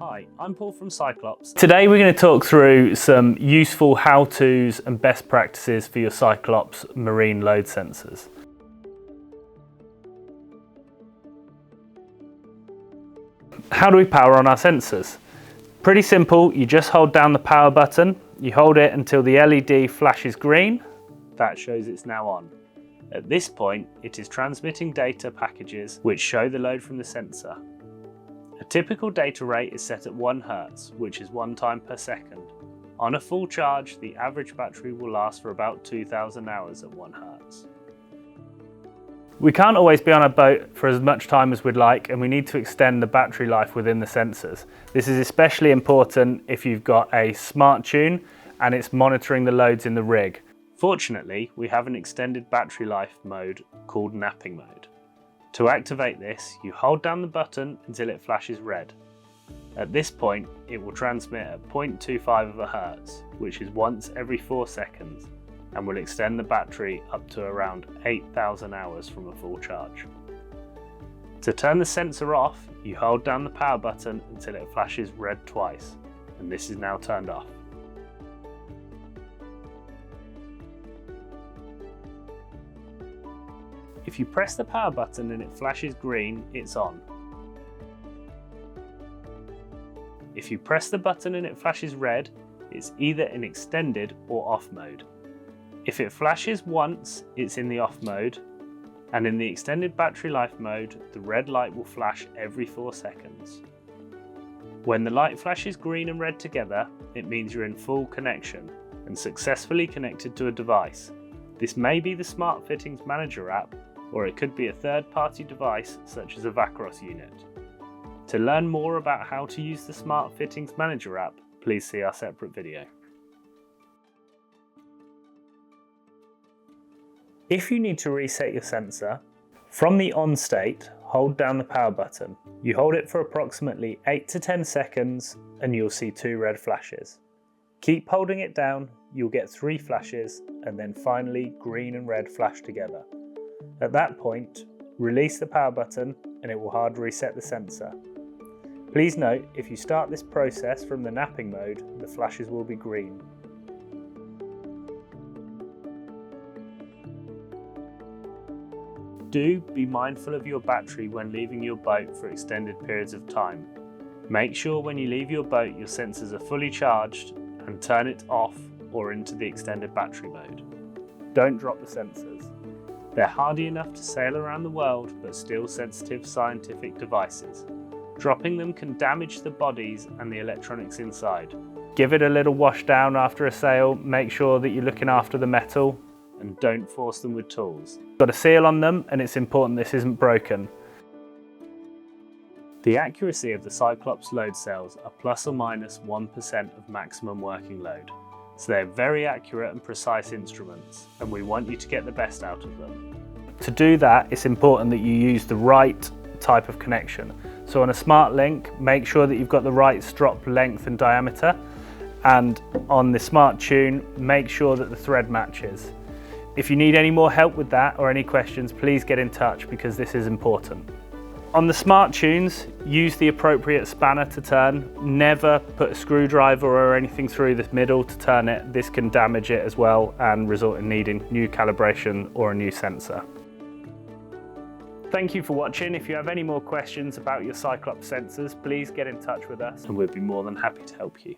Hi, I'm Paul from Cyclops. Today we're going to talk through some useful how-tos and best practices for your Cyclops marine load sensors. How do we power on our sensors? Pretty simple, you just hold down the power button, you hold it until the LED flashes green. That shows it's now on. At this point, it is transmitting data packages which show the load from the sensor. A typical data rate is set at 1 Hz, which is 1 time per second. On a full charge, the average battery will last for about 2,000 hours at 1 Hz. We can't always be on a boat for as much time as we'd like, and we need to extend the battery life within the sensors. This is especially important if you've got a smart𝗱𝗀𝗀 and it's monitoring the loads in the rig. Fortunately, we have an extended battery life mode called napping mode. To activate this, you hold down the button until it flashes red. At this point, it will transmit at 0.25 Hz, which is once every 4 seconds, and will extend the battery up to around 8,000 hours from a full charge. To turn the sensor off, you hold down the power button until it flashes red twice, and this is now turned off. If you press the power button and it flashes green, it's on. If you press the button and it flashes red, it's either in extended or off mode. If it flashes once, it's in the off mode, and in the extended battery life mode, the red light will flash every 4 seconds. When the light flashes green and red together, it means you're in full connection and successfully connected to a device. This may be the smart𝗱𝗱𝗀𝗀𝗀𝗀 app, or it could be a third-party device such as a smart𝗱𝗱𝗀𝗀𝗀𝗀 unit. To learn more about how to use the smart𝗱𝗱𝗀𝗀𝗀𝗀𝗀 app, please see our separate video. If you need to reset your sensor, from the on state, hold down the power button. You hold it for approximately 8 to 10 seconds and you'll see 2 red flashes. Keep holding it down, you'll get 3 flashes, and then finally green and red flash together. At that point, release the power button and it will hard reset the sensor. Please note, if you start this process from the napping mode, the flashes will be green. Do be mindful of your battery when leaving your boat for extended periods of time. Make sure when you leave your boat your sensors are fully charged and turn it off or into the extended battery mode. Don't drop the sensors. They're hardy enough to sail around the world, but still sensitive scientific devices. Dropping them can damage the bodies and the electronics inside. Give it a little wash down after a sail, make sure that you're looking after the metal, and don't force them with tools. Got a seal on them and it's important this isn't broken. The accuracy of the Cyclops load cells are plus or minus 1% of maximum working load. So they're very accurate and precise instruments, and we want you to get the best out of them. To do that, it's important that you use the right type of connection. So on a smart link, make sure that you've got the right strop length and diameter, and on the smart𝗱𝗀𝗀𝗀𝗀, make sure that the thread matches. If you need any more help with that or any questions, please get in touch because this is important. On the smart𝗱𝗀𝗀𝗀𝗀s, use the appropriate spanner to turn. Never put a screwdriver or anything through the middle to turn it. This can damage it as well and result in needing new calibration or a new sensor. Thank you for watching. If you have any more questions about your Cyclops sensors, please get in touch with us and we'd be more than happy to help you.